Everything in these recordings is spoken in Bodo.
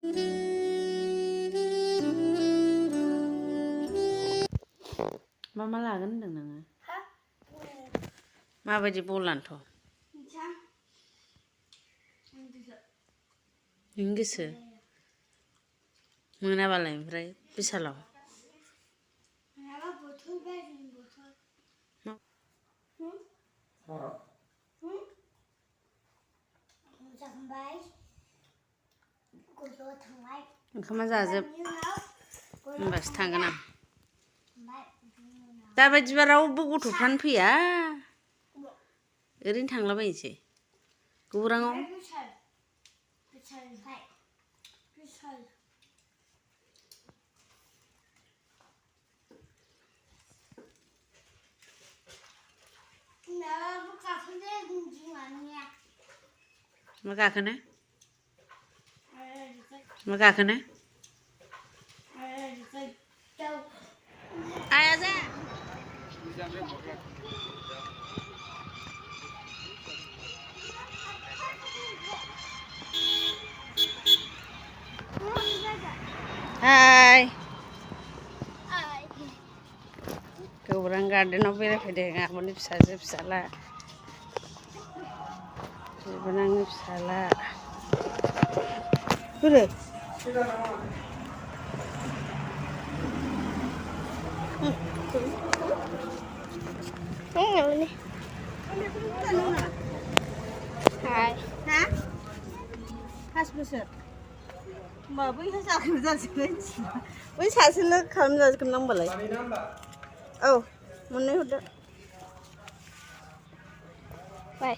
मा लागोन होनदों नोङो? माबायदि बलानथ'? नोंनि गोसो मोनाबालाय ओमफ्राय बिसालाव ओंखामा जाजोब होनबासो थांगोन आं। दाबायदिबा रावबो गथ'फ्रानो फैया, ओरैनो थांलाबायनोसै गौराङाव। मा गाखोनो? मा गाखोनो? आया जा हाय गौरां गार्डेनाव बेरायफैदों आब'नि फिसाजो फिसाला, बिबोनांनि फिसाला। बोरो हाय हा 5 बोसोर होमबा बैहा जागोन जाजोबबाय बै सासेल' खालामजाजोबगोन ना होमबालाय? औ मोननै हरदो बाय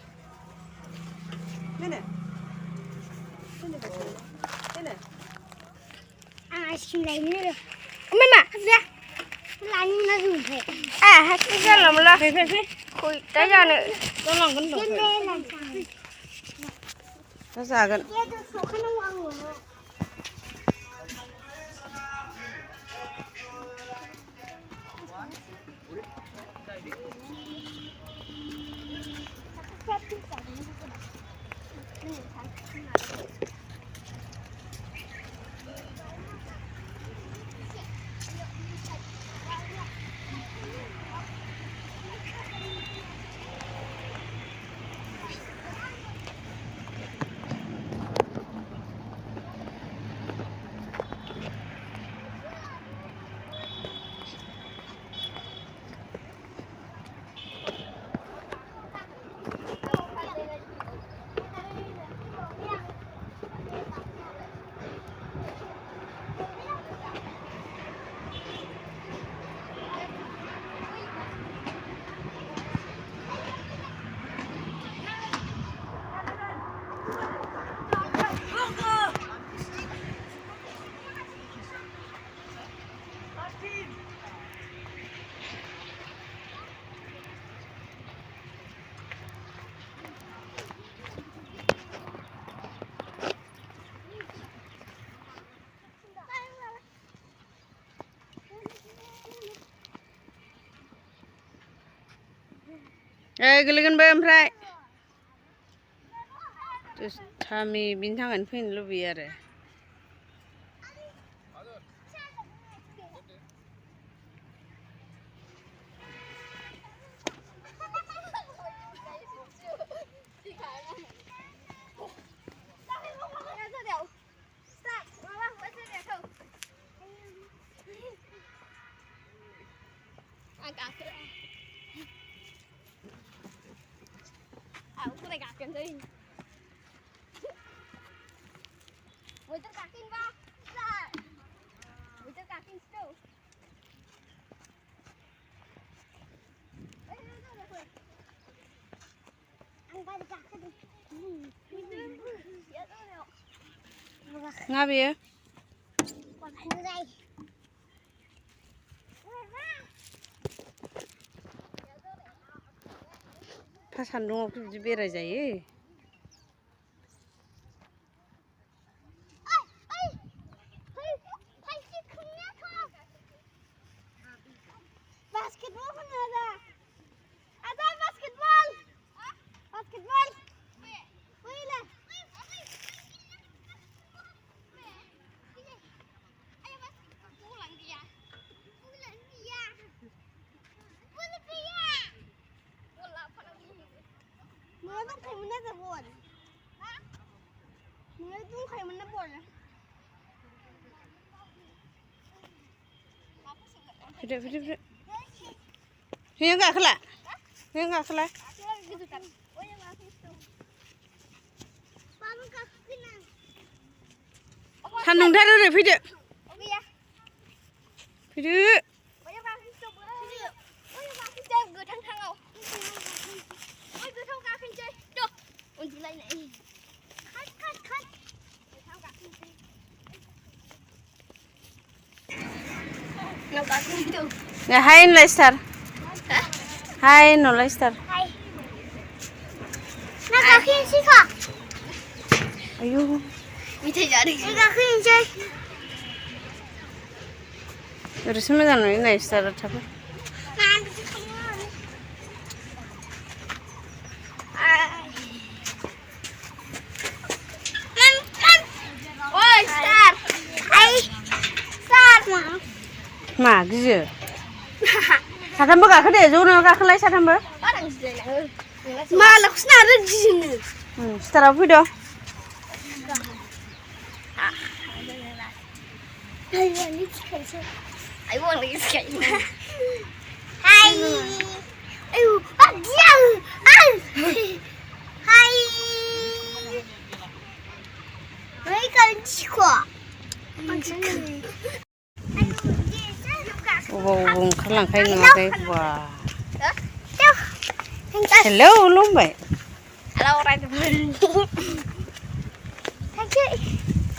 आं आइसक्रिम लायनो ओमफ्राय मा जा लानो ना जोंनिफ्राय हारसिं जानला मोनला फै दा जानो जालांगोन दा जागोन। गोलैगोन बे ओमफ्राय दुस्थामि बिनि थाखायनो फैनो लुबैयो आरो। Aku udah kakin tuh. Bocor kakin pak. Bocor kakin tuh. Angkat kakin. Ngapain ya? Pas सान्दुंआवथ' बिदि बेराय जायो। Fide. Yang enggak kelak. Sandung dah dulu fide. Ya hai Leicester. Hai no Leicester. Ayo. Terus mana nih Leicester apa? मा गियो साथामबो गाखो दे ज'नो गाखोलाय साथामबो मालाखौसो नारो गियोनो स्टाराव फैद' अबाव ओंखारलांखाय नुवाखै बा हेलौ लंबाय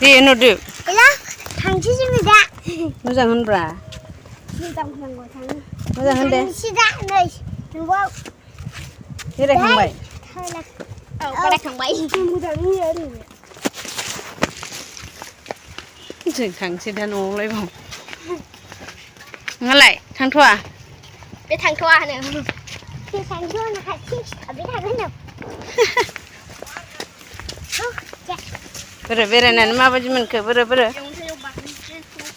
दे नुदो थांसै जोङो दा मोजां होनब्रा मोजां होन दे बेरायखांबाय जों थांसै दा न'आवलाय बाव नोंहालाय थांथ'वा बे थांथ'वा होनो बे थांथ'वा होनो खाथि थाबाय थागोन बोरो बेरायनानै माबायदि मोनखो बोरो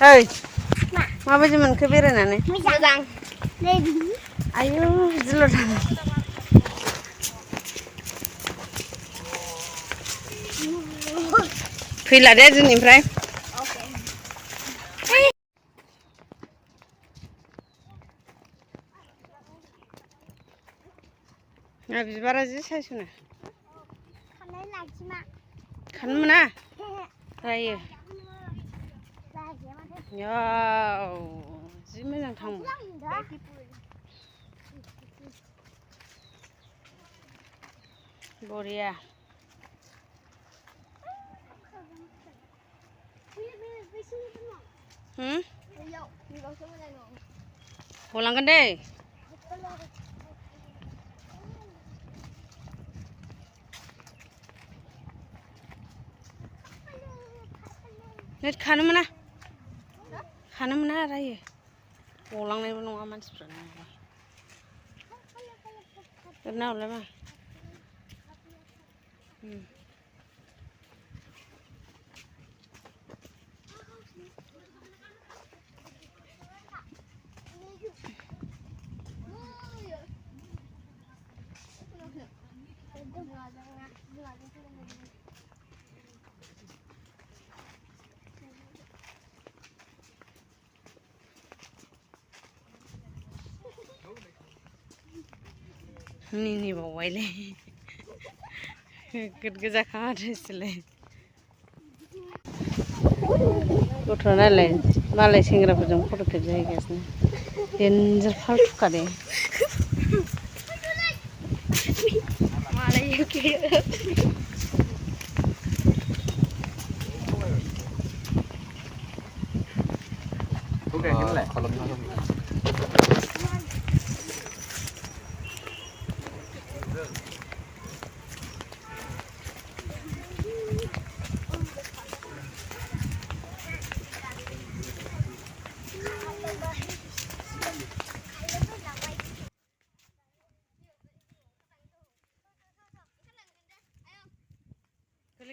ओइ माबायदि मोनखो बेरायनानै मोजां आयौ बिदिल' थाङो फैला दे दिनैनिफ्राय बिबारा जि सायसनो खानो मोना जायो याव जि मोजां थांबाय बरिया गलांगोन दे खानो मोना रायो गलांनायबो नङा मानसिफ्रा ओरैनो हरलाय मा नि बावबायलै गोजा खामानिसोलाय गथ' नालाय मालाय सेंग्राफोरजों फट' खेबजाहैगासिनो देनजार फालथुखा दे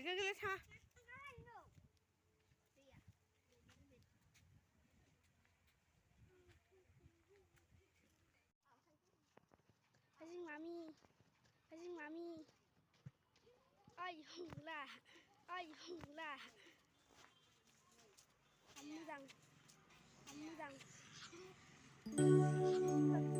गोलै थाङा Mami. Ay, hula. Gworangao.